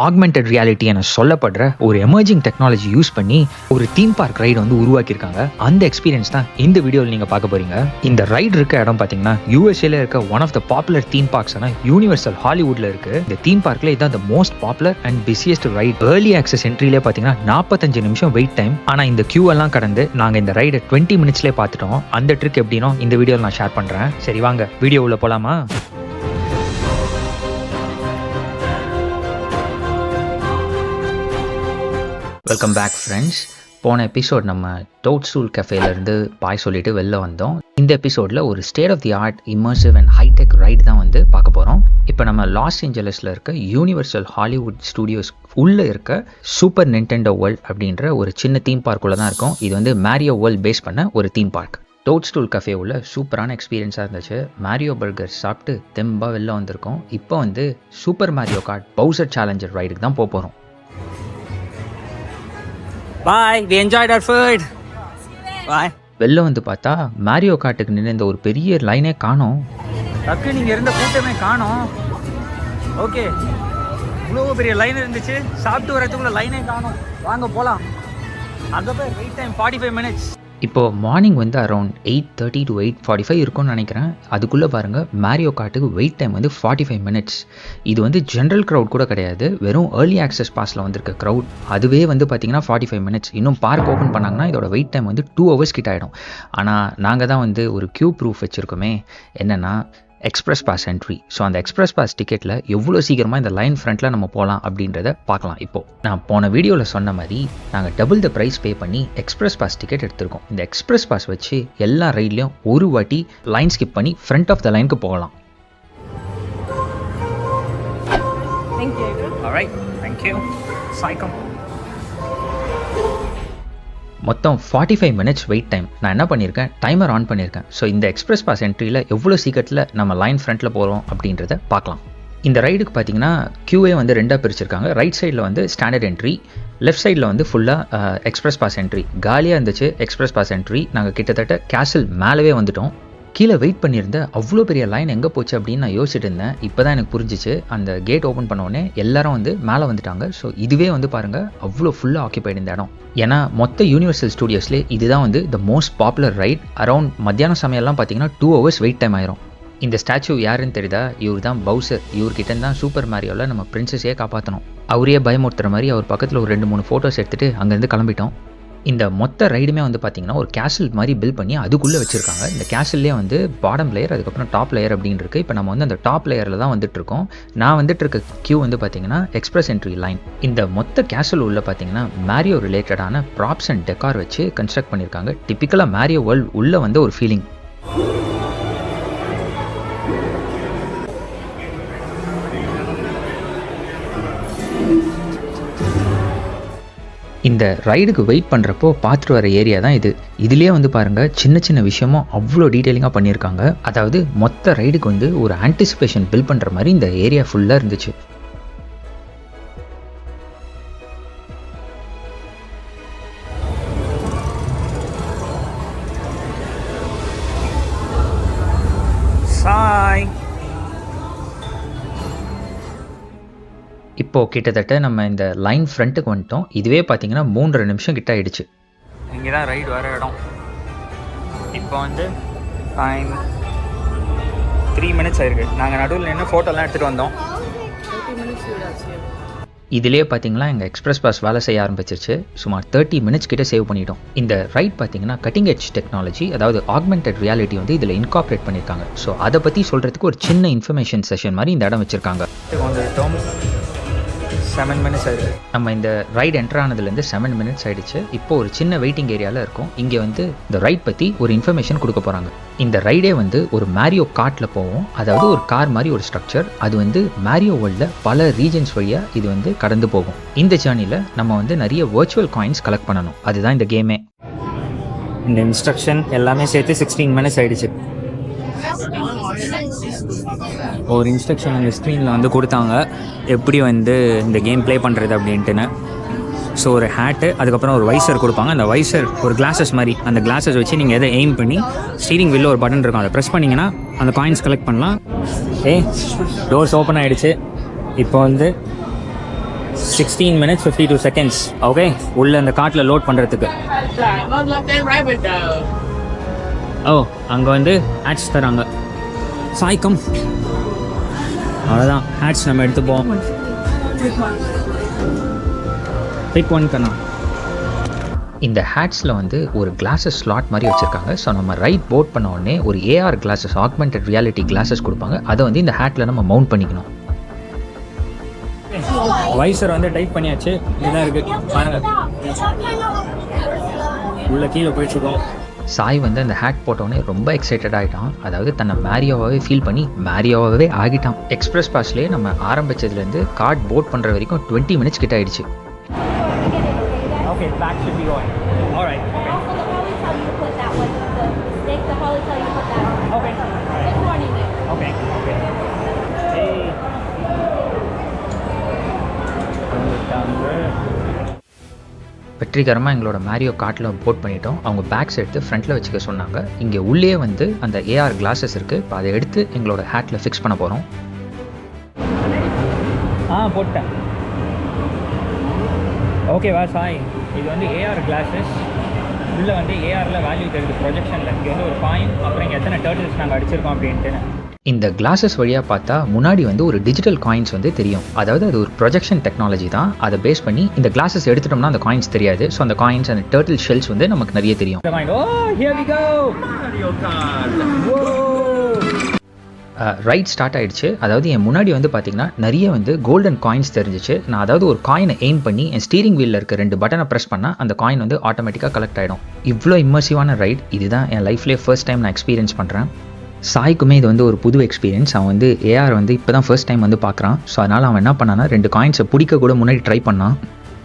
Augmented reality என சொல்லப்படுற ஒரு எமர்ஜிங் டெக்னாலஜி யூஸ் பண்ணி ஒரு தீம் பார்க் ரைடு வந்து உருவாக்கியிருக்காங்க. அந்த எக்ஸ்பீரியன்ஸ் தான் இந்த வீடியோவில் நீங்கள் பார்க்க போறீங்க. இந்த ரைடு இருக்க இடம் பார்த்தீங்கன்னா யூஎஸ்ஏல இருக்க one of the popular theme பார்க்ஸான யூனிவர்சல் ஹாலிவுட்ல இருக்கு. இந்த தீம் பார்க்ல இதான் the most popular and busiest ride. Early access என்ட்ரிலே பார்த்தீங்கன்னா 45 நிமிஷம் வெயிட் டைம். ஆனால் இந்த கியூ எல்லாம் கடந்து நாங்கள் இந்த ரைடை 20 மினிட்ஸ்லேயே பார்த்துட்டோம். அந்த ட்ரிக் எப்படினோ இந்த வீடியோவில் நான் ஷேர் பண்ணுறேன். சரி வாங்க வீடியோ உள்ள போலாமா? Welcome back friends. போன எபிசோட் நம்ம டோட்ஸ்டூல் கஃபேலேருந்து பாய் சொல்லிட்டு வெளில வந்தோம். இந்த எபிசோடில் ஒரு state of the art immersive and high tech ride தான் வந்து பார்க்க போகிறோம். இப்போ நம்ம லாஸ் ஏஞ்சலஸில் இருக்க யூனிவர்சல் ஹாலிவுட் ஸ்டூடியோஸ் உள்ளே இருக்க சூப்பர் நிண்டெண்டோ வேர்ல்ட் அப்படின்ற ஒரு சின்ன தீம் பார்க்குள்ளே தான் இருக்கும். இது வந்து மேரியோ வேர்ல்ட் பேஸ் பண்ண ஒரு தீம் பார்க். டோட்ஸ்டூல் கஃபே உள்ள சூப்பரான எக்ஸ்பீரியன்ஸாக இருந்துச்சு. மேரியோ பர்கர் சாப்பிட்டு தெம்பாக வெளில வந்திருக்கோம். இப்போ வந்து super Mario Kart Bowser challenger ரைடுக்கு தான் போகிறோம். Bye, we enjoyed our food. Bye. வெளில வந்து பார்த்தா மேரியோ கார்ட்டுக்கு நின்று இந்த ஒரு பெரிய லைனே காணோம். டக்கு நீங்கள் இருந்த கூட்டமே காணோம். ஓகே, இவ்வளோ பெரிய லைன் இருந்துச்சு, சாப்பிட்டு வரதுக்குள்ள லைனே காணோம். வாங்க போகலாம். அங்கே போய் வெயிட் டைம் 45 மினிட்ஸ். இப்போது மார்னிங் வந்து அரௌண்ட் 8:30 to 8:45 இருக்கும்னு நினைக்கிறேன். அதுக்குள்ளே பாருங்கள் மேரியோ கார்ட்டுக்கு வெயிட் டைம் வந்து 45 மினிட்ஸ். இது வந்து ஜென்ரல் க்ரௌட் கூட கிடையாது, வெறும் ஏர்லி ஆக்சஸ் பாஸில் வந்திருக்க க்ரௌட். அதுவே வந்து பார்த்திங்கன்னா 45 மினிட்ஸ். இன்னும் பார்க் ஓப்பன் பண்ணாங்கன்னா இதோட வெயிட் டைம் வந்து 2 hours கிட்ட ஆகிடும். ஆனால் நாங்கள் தான் வந்து ஒரு கியூ ப்ரூஃப் வச்சுருக்கோமே, என்னென்னா எக்ஸ்பிரஸ் பாஸ் என்ட்ரி. ஸோ அந்த எக்ஸ்பிரஸ் பாஸ் டிக்கெட்டில் எவ்வளோ சீக்கிரமாக இந்த லைன் ஃப்ரண்ட்டில் நம்ம போகலாம் அப்படின்றத பார்க்கலாம். இப்போது நான் போன வீடியோவில் சொன்ன மாதிரி நாங்கள் டபுள் த ப்ரைஸ் பே பண்ணி எக்ஸ்பிரஸ் பாஸ் டிக்கெட் எடுத்திருக்கோம். இந்த எக்ஸ்பிரஸ் பாஸ் வச்சு எல்லா ரைட்லையும் ஒரு வாட்டி லைன் ஸ்கிப் பண்ணி ஃப்ரண்ட் ஆஃப் த லைனுக்கு போகலாம். மொத்தம் 45 மினிட்ஸ் வெயிட் டைம். நான் என்ன பண்ணியிருக்கேன், டைமர் ஆன் பண்ணியிருக்கேன். ஸோ இந்த எக்ஸ்பிரஸ் பாஸ் என்ட்ரியில் எவ்வளோ சீக்கிரத்தில் நம்ம லைன் ஃப்ரண்ட்டில் போகிறோம் அப்படின்றத பார்க்கலாம். இந்த ரைடுக்கு பார்த்தீங்கன்னா கியூஏ வந்து ரெண்டாக பிரிச்சிருக்காங்க. ரைட் சைடில் வந்து ஸ்டாண்டர்ட் என்ட்ரி, லெஃப்ட் சைடில் வந்து ஃபுல்லாக எக்ஸ்பிரஸ் பாஸ் என்ட்ரி. காலியாக இருந்துச்சு எக்ஸ்பிரஸ் பாஸ் என்ட்ரி. நாங்கள் கிட்டத்தட்ட கேசல் மேலவே வந்துட்டோம். கீழே வெயிட் பண்ணியிருந்த அவ்வளோ பெரிய லைன் எங்கே போச்சு அப்படின்னு நான் யோசிச்சுட்டு இருந்தேன். இப்போ தான் எனக்கு புரிஞ்சிச்சு. அந்த கேட் ஓப்பன் பண்ணோடனே எல்லாரும் வந்து மேலே வந்துட்டாங்க. ஸோ இதுவே வந்து பாருங்கள் அவ்வளோ ஃபுல்லாக ஆக்கியபைடு இந்த இடம். ஏன்னா மொத்த யூனிவர்சல் ஸ்டூடியோஸ்லேயே இதுதான் வந்து த மோஸ்ட் பாப்புலர் ரைட். அரௌண்ட் மத்தியானம் சமையல்லாம் பார்த்தீங்கன்னா 2 hours வெயிட் டைம் ஆயிரும். இந்த ஸ்டாச்சு யாருன்னு தெரியுதா? இவர் தான் பவுசர். இவர்கிட்ட தான் சூப்பர் மேரியோவில் நம்ம பிரின்சஸையே காப்பாற்றணும். அவரையே பயமுறுத்துற மாதிரி அவர் பக்கத்தில் ஒரு 2-3 ஃபோட்டோஸ் எடுத்துகிட்டு அங்கேருந்து கிளம்பிட்டோம். இந்த மொத்த ரைடுமே வந்து பார்த்திங்கன்னா ஒரு கேசல் மாதிரி பில்ட் பண்ணி அதுக்குள்ளே வச்சுருக்காங்க. இந்த கேசல்லே வந்து பாட்டம் லேயர், அதுக்கப்புறம் டாப் லேயர் அப்படின்னு இருக்குது. இப்போ நம்ம வந்து அந்த டாப் லேயரில் தான் வந்துட்டுருக்கோம். நான் வந்துட்டு இருக்க கியூ வந்து பார்த்திங்கன்னா எக்ஸ்பிரஸ் என்ட்ரி லைன். இந்த மொத்த கேசல் உள்ள பார்த்திங்கன்னா மேரியோ ரிலேட்டடான ப்ராப்ஸ் அண்ட் டெக்கார் வச்சு கன்ஸ்ட்ரக்ட் பண்ணியிருக்காங்க. டிப்பிக்கலாக மேரியோ வேர்ல்ட் உள்ளே வந்து ஒரு ஃபீலிங். இந்த ரைடுக்கு வெயிட் பண்ணுறப்போ பார்த்துட்டு வர ஏரியா தான் இது. இதுலேயே வந்து பாருங்கள் சின்ன சின்ன விஷயமும் அவ்வளோ டீட்டெயிலிங்காக பண்ணியிருக்காங்க. அதாவது மொத்த ரைடுக்கு வந்து ஒரு ஆன்டிசிபேஷன் பில்ட் பண்ணுற மாதிரி இந்த ஏரியா ஃபுல்லாக இருந்துச்சு. இப்போது கிட்டத்தட்ட நம்ம இந்த லைன் ஃப்ரண்ட்டுக்கு வந்துட்டோம். இதுவே பார்த்தீங்கன்னா 3.5 நிமிஷம் கிட்ட ஆகிடுச்சு. இங்கே தான் ரைடு வர இடம். இப்போ வந்து டைம் 3 மினிட்ஸ் ஆயிருக்கு. நாங்கள் நடுவில் நின்று ஃபோட்டோலாம் எடுத்துகிட்டு வந்தோம். இதிலே பார்த்தீங்கன்னா எங்கள் எக்ஸ்பிரஸ் பாஸ் வேலை செய்ய ஆரம்பிச்சிருச்சு. சுமார் 30 மினிட்ஸ் கிட்ட சேவ் பண்ணிட்டோம். இந்த ரைட் பார்த்தீங்கன்னா கட்டிங் எட்ஜ் டெக்னாலஜி, அதாவது ஆக்மெண்டட் ரியாலிட்டி வந்து இதில் இன்கார்பரேட் பண்ணியிருக்காங்க. ஸோ அதை பற்றி சொல்கிறதுக்கு ஒரு சின்ன இன்ஃபர்மேஷன் செஷன் மாதிரி இந்த இடம் வச்சுருக்காங்க. 7 மினிட்ஸ் ஆயிடுச்சு. நம்ம இந்த ரைட் என்டர் ஆனதுலேருந்து 7 மினிட்ஸ் ஆகிடுச்சு. இப்போ ஒரு சின்ன வெயிட்டிங் ஏரியாவில் இருக்கும். இங்கே வந்து இந்த ரைட் பற்றி ஒரு இன்ஃபர்மேஷன் கொடுக்க போகிறாங்க. இந்த ரைடே வந்து ஒரு மேரியோ கார்ட்டில் போவோம். அதாவது ஒரு கார் மாதிரி ஒரு ஸ்ட்ரக்சர். அது வந்து மேரியோ வேர்ல்டில் பல ரீஜன்ஸ் வழியாக இது வந்து கடந்து போகும். இந்த ஜேர்னியில் நம்ம வந்து நிறைய வர்ச்சுவல் காயின்ஸ் கலெக்ட் பண்ணணும். அதுதான் இந்த கேமே. இந்த இன்ஸ்ட்ரக்ஷன் எல்லாமே சேர்த்து 16 மினிட்ஸ் ஆகிடுச்சு. ஒரு இன்ஸ்ட்ரக்ஷன் அந்த ஸ்க்ரீனில் வந்து கொடுத்தாங்க, எப்படி வந்து இந்த கேம் ப்ளே பண்ணுறது அப்படின்ட்டுன்னு. ஸோ ஒரு ஹேட்டு, அதுக்கப்புறம் ஒரு வைசர் கொடுப்பாங்க. அந்த வைசர் ஒரு கிளாஸஸ் மாதிரி, அந்த கிளாஸஸ் வச்சு நீங்கள் எதை எய்ம் பண்ணி ஸ்டீரிங் வீலில் ஒரு பட்டன் இருக்கும், அதை ப்ரெஸ் பண்ணிங்கன்னா அந்த காயின்ஸ் கலெக்ட் பண்ணலாம். டோர்ஸ் ஓப்பன் ஆகிடுச்சு. இப்போ வந்து 16 minutes 52 seconds. ஓகே, உள்ள அந்த கார்ட்டில் லோட் பண்ணுறதுக்கு. ஓ, அங்கே வந்து ஹேட்ஸ் தராங்க. சாய்க்கம், அவ்வளோதான், ஹேட்ஸ் நம்ம எடுத்துப்போம். பிக் ஒன் கண்ணா. இந்த ஹேட்ஸில் வந்து ஒரு கிளாஸஸ் ஸ்லாட் மாதிரி வச்சுருக்காங்க. ஸோ நம்ம ரைட் போட் பண்ண உடனே ஒரு AR glasses, augmented reality glasses கொடுப்பாங்க. அதை வந்து இந்த ஹேட்டில் நம்ம மவுண்ட் பண்ணிக்கணும். வைசர் வந்து டைப் பண்ணியாச்சு. இதுதான் இருக்குது பாருங்க, உள்ள கீழே போயிட்டுருக்கோம். சாய் வந்து அந்த ஹேட் போட்டோடனே ரொம்ப எக்ஸைட்டட் ஆகிட்டான். அதாவது தன்னை மேரியோவாகவே ஃபீல் பண்ணி மேரியோவாகவே ஆகிட்டான். எக்ஸ்பிரஸ் பாஸ்லேயே நம்ம ஆரம்பித்ததுலேருந்து கார்ட் போட் பண்ணுற வரைக்கும் 20 மினிட்ஸ் கிட்ட ஆயிடுச்சு. Okay, back should be going. All right. Okay. Also, they'll probably tell you to put that one, the stick, they'll probably tell you to put that on. Okay. All right. Good morning, then. Okay. Okay. Hey. வெற்றிகரமாக எங்களோட Mario கார்ட்டில் boat பண்ணிட்டோம். அவங்க packs எடுத்து ஃப்ரண்ட்டில் வச்சுக்க சொன்னாங்க. இங்கே உள்ளே வந்து அந்த ஏஆர் கிளாஸஸ் இருக்குது. இப்போ அதை எடுத்து எங்களோட ஹேட்டில் ஃபிக்ஸ் பண்ண போகிறோம். போட்டேன். ஓகேவா சாய், இது வந்து ஏஆர் கிளாஸஸ். உள்ளே வந்து ஏஆரில் வேல்யூ தெரியுது ப்ரொஜெக்ஷனில். இங்கே வந்து ஒரு காயின், அப்புறம் இங்கே எத்தனை டர்ட்டில்ஸ் நாங்கள் அடிச்சிருக்கோம் அப்படின்ட்டு. இந்த கிளாஸஸ் வழியாக பார்த்தா முன்னாடி வந்து ஒரு டிஜிட்டல் காயின்ஸ் வந்து தெரியும். அதாவது அது ஒரு ப்ரொஜெக்ஷன் டெக்னாலஜி தான். அதை பேஸ் பண்ணி இந்த கிளாஸஸ் எடுத்துட்டோம்னா அந்த காயின்ஸ் தெரியாது. ஸோ அந்த காயின்ஸ், அந்த டர்ட்டில் ஷெல்ஸ் வந்து நமக்கு நிறைய தெரியும். ரைட் ஸ்டார்ட் ஆகிடுச்சு. அதாவது என் முன்னாடி வந்து பார்த்திங்கன்னா நிறைய வந்து கோல்டன் காயின்ஸ் தெரிஞ்சிச்சு. நான் அதாவது ஒரு காயினை எய்ம் பண்ணி என் ஸ்டீரிங் வீலில் இருக்க 2 பட்டனை ப்ரெஸ் பண்ணால் அந்த காயின் வந்து ஆட்டோமேட்டிக்காக கலெக்ட் ஆகிடும். இவ்வளோ இம்மர்சிவான ரைட் இதுதான் என் லைஃப்லேயே ஃபர்ஸ்ட் டைம் நான் எக்ஸ்பீரியன்ஸ் பண்ணுறேன். சாய்க்குமே இது வந்து ஒரு புது எக்ஸ்பீரியன்ஸ். அவன் வந்து ஏஆர் வந்து இப்போ தான் ஃபர்ஸ்ட் டைம் வந்து பார்க்குறான். ஸோ அதனால் அவன் என்ன பண்ணான்னா 2 காயின்ஸை பிடிக்க கூட முன்னாடி ட்ரை பண்ணான்.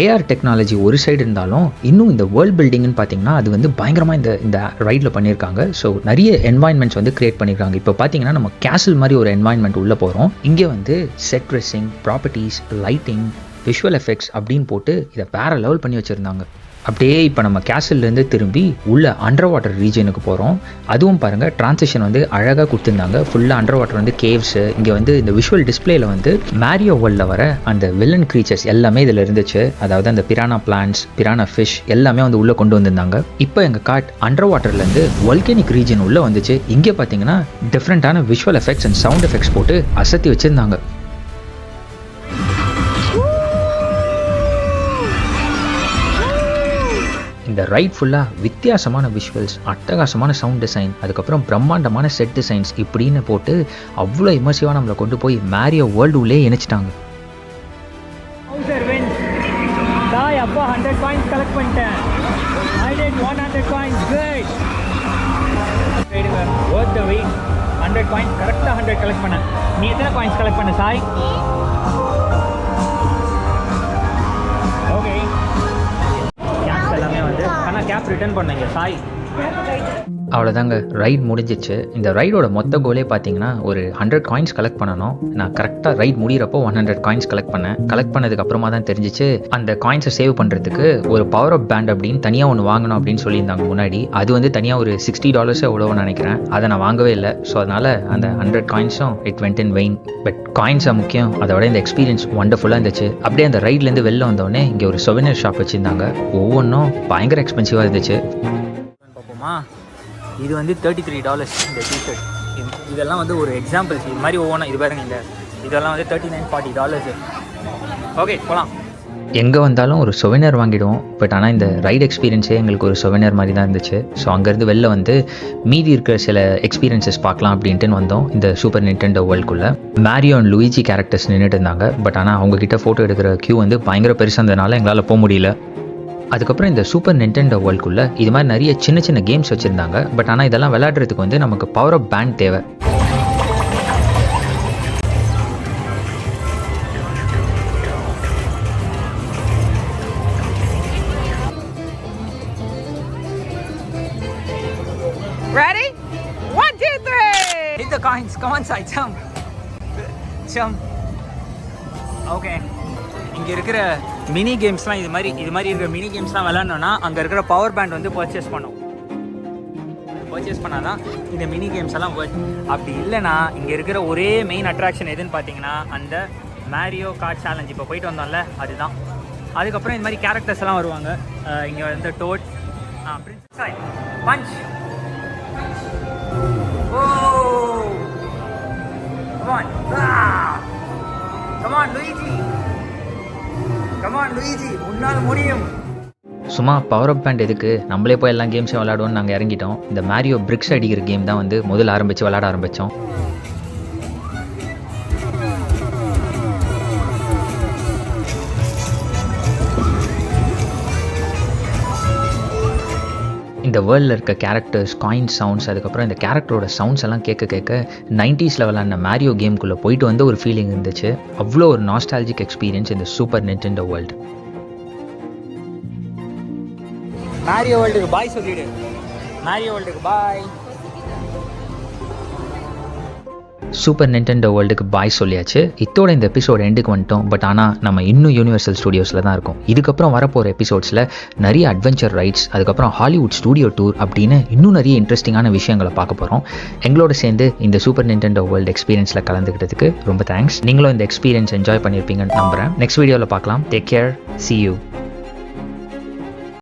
ஏஆர் டெக்னாலஜி ஒரு சைடு இருந்தாலும் இன்னும் இந்த வேர்ல்ட் பில்டிங்னு பார்த்தீங்கன்னா அது வந்து பயங்கரமாக இந்த ரைடில் பண்ணியிருக்காங்க. ஸோ நிறைய என்வாயன்மெண்ட்ஸ் வந்து கிரியேட் பண்ணியிருக்காங்க. இப்போ பார்த்தீங்கன்னா நம்ம கேசல் மாதிரி ஒரு என்வாயன்மெண்ட் உள்ளே போகிறோம். இங்கே வந்து set dressing, properties, lighting, visual effects அப்படின்னு போட்டு இதை வேறு லெவல் பண்ணி வச்சுருந்தாங்க. அப்படியே இப்போ நம்ம கேசல்லேருந்து திரும்பி உள்ள அண்டர் வாட்டர் ரீஜனுக்கு போகிறோம். அதுவும் பாருங்கள், டிரான்சிஷன் வந்து அழகாக கொடுத்துருந்தாங்க. ஃபுல்லாக அண்டர் வாட்டர் வந்து கேவ்ஸு. இங்கே வந்து இந்த விஷுவல் டிஸ்பிளேயில் வந்து மேரியோ வேர்ல்டில் வர அந்த வில்லன் க்ரீச்சர்ஸ் எல்லாமே இதில் இருந்துச்சு. அதாவது அந்த பிரானா பிளான்ஸ், பிரானா ஃபிஷ் எல்லாமே வந்து உள்ளே கொண்டு வந்திருந்தாங்க. இப்போ எங்கள் காட் அண்டர் வாட்டர்லேருந்து வல்கனிக் ரீஜன் உள்ளே வந்துச்சு. இங்கே பார்த்தீங்கன்னா டிஃப்ரெண்ட்டான visual effects and sound effects போட்டு அசத்தி வச்சுருந்தாங்க. இந்த ரைட் ஃபுல்லாக வித்தியாசமான விஷுவல்ஸ், அட்டகாசமான சவுண்ட் டிசைன், அதுக்கப்புறம் பிரம்மாண்டமான செட் டிசைன்ஸ் இப்படின்னு போட்டு அவ்வளோ இமர்சிவாக நம்மளை கொண்டு போய் மேரியோ வேர்ல்டு உள்ளே இணைச்சிட்டாங்க. அப்பா 100 காயின்ஸ் கலெக்ட் பண்ணிட்டேன். I did 100 coins. Great. Worth the wait. 100 coins கரெக்டாக 100 கலெக்ட் பண்ணேன். நீ எத்தனை காயின்ஸ் கலெக்ட் பண்ண சாய்? ஓகே, கேப்ஸ் எல்லாமே வந்து ஆனால் கேப் ரிட்டர்ன் பண்ணீங்க சாய். அவ்வளோதாங்க, ரைட் முடிஞ்சிச்சு. இந்த ரைடோட மொத்த கோலே பார்த்தீங்கன்னா ஒரு 100 காயின்ஸ் கலெக்ட் பண்ணணும். நான் கரெக்டாக ரைட் முடிகிறப்போ 100 காயின்ஸ் கலெக்ட் பண்ணேன். கலெக்ட் பண்ணதுக்கு அப்புறமா தான் தெரிஞ்சிச்சு அந்த காயின்ஸை சேவ் பண்ணுறதுக்கு ஒரு பவர் அப் பேண்ட் அப்படின்னு தனியாக ஒன்று வாங்கணும் அப்படின்னு சொல்லியிருந்தாங்க முன்னாடி. அது வந்து தனியாக ஒரு $60 எவ்வளோன்னு நினைக்கிறேன். அதை நான் வாங்கவே இல்லை. ஸோ அதனால் அந்த 100 காயின்ஸும் it went in vain. But காயின்ஸாக முக்கியம், அதோட இந்த எக்ஸ்பீரியன்ஸ் ஒண்டர்ஃபுல்லாக இருந்துச்சு. அப்படியே அந்த ரைட்லேருந்து வெளில வந்தோடனே இங்கே ஒரு சொவெனியர் ஷாப் வச்சுருந்தாங்க. ஒவ்வொன்றும் பயங்கர எக்ஸ்பென்சிவாக இருந்துச்சு. பார்ப்போமா, இது வந்து $33 இந்த டிஷர்ட். இதெல்லாம் வந்து ஒரு எக்ஸாம்பிள்ஸ். இது மாதிரி ஒவ்வொன்றும் இது பாருங்க, இந்த இதெல்லாம் வந்து $39-40. ஓகே, போகலாம். எங்கே வந்தாலும் ஒரு சொவெனியர் வாங்கிடுவோம். பட் ஆனால் இந்த ரைட் எக்ஸ்பீரியன்ஸே எங்களுக்கு ஒரு சொவெனியர் மாதிரி தான் இருந்துச்சு. ஸோ அங்கேருந்து வெளில வந்து மீதி இருக்கிற சில எக்ஸ்பீரியன்ஸஸ் பார்க்கலாம் அப்படின்ட்டு வந்தோம் இந்த சூப்பர் நிண்டெண்டோ வேர்ல்டுக்குள்ளே. மேரியோ அண்ட் லூயிஜி கேரக்டர்ஸ் நின்றுட்டு இருந்தாங்க. பட் ஆனால் அவங்கக்கிட்ட ஃபோட்டோ எடுக்கிற க்யூ வந்து பயங்கர பெருசாக இருந்ததுனால எங்களால் போக முடியல. அதுக்கப்புறம் இந்த சூப்பர் நிண்டெண்டோ வேர்ல்டுக்குள்ளே இது மாதிரி நிறைய சின்ன சின்ன கேம்ஸ் வச்சுருந்தாங்க. பட் ஆனால் இதெல்லாம் விளையாடுறதுக்கு வந்து நமக்கு பவர் அப் பேண்ட் தேவை. Ready? 1, 2, 3. Hit the coins. Come on, Sai. Jump. Jump. Okay. இங்கே இருக்கிற மினி கேம்ஸ்லாம் இது மாதிரி இருக்கிற மினி கேம்ஸ்லாம் விளாட்னோன்னா அங்கே இருக்கிற பவர் பேண்ட் வந்து பர்ச்சேஸ் பண்ணோம். பர்ச்சேஸ் பண்ணால் தான் இந்த மினி கேம்ஸ் எல்லாம் அப்படி இல்லைன்னா இங்கே இருக்கிற ஒரே மெயின் அட்ராக்ஷன் எதுன்னு பார்த்தீங்கன்னா அந்த மேரியோ கார்ட் சேலஞ்ச் இப்போ போயிட்டு வந்தோம்ல அதுதான். அதுக்கப்புறம் இந்த மாதிரி கேரக்டர்ஸ் எல்லாம் வருவாங்க. இங்கே வந்து Toad, princess Peach. Oh come on, come on Luigi, come on Luigi, உன்னால் முடியும். சும்மா பவர் அப் பேண்ட் எதுக்கு, நம்மளே போய் எல்லா கேம்ஸையும் விளையாடுவோம்னு நாங்கள் இறங்கிட்டோம். இந்த மேரியோ பிரிக்ஸ் அடிக்கிற கேம் தான் வந்து முதல்ல விளையாட ஆரம்பித்தோம். இந்த வேர்ல்டில் இருக்க கேரக்டர்ஸ், காயின் சவுண்ட்ஸ், அதுக்கப்புறம் இந்த கேரக்டரோட சவுண்ட்ஸ் எல்லாம் கேட்க 90s விளாட்ன மேரியோ கேம்குள்ளே போயிட்டு வந்து ஒரு ஃபீலிங் இருந்துச்சு. அவ்வளோ ஒரு நாஸ்டாலஜிக் எக்ஸ்பீரியன்ஸ் இந்த சூப்பர் நிண்டெண்டோ வேர்ல்டு. மேரியோ வேர்ல்டுக்கு பாய் சொல்லிடு. மேரியோ வேர்ல்டுக்கு பாய். சூப்பர் நிண்டெண்டோ வேர்ல்டுக்கு பாய் சொல்லியாச்சு. இதோட இந்த எபிசோட் எண்டுக்கு வந்துட்டோம். பட் ஆனால் நம்ம இன்னும் யூனிவர்சல் ஸ்டுடியோஸில் தான் இருக்கோம். இதுக்கப்புறம் வரப்போகிற எபிசோட்ஸில் நிறைய அட்வென்ச்சர் ரைட்ஸ், அதுக்கப்புறம் ஹாலிவுட் ஸ்டுடியோ டூர் அப்படின்னு இன்னும் நிறைய இன்ட்ரெஸ்டிங்கான விஷயங்களை பார்க்க போகிறோம். எங்களோட சேர்ந்து இந்த சூப்பர் நிண்டெண்டோ வேர்ல்டு எக்ஸ்பீரியன்ஸில் கலந்துக்கிட்டதுக்கு ரொம்ப தேங்க்ஸ். நீங்களும் இந்த எக்ஸ்பீரியன்ஸ் என்ஜாய் பண்ணியிருப்பீங்கன்னு நம்புகிறேன். நெக்ஸ்ட் வீடியோவில் பார்க்கலாம். Take care. See you.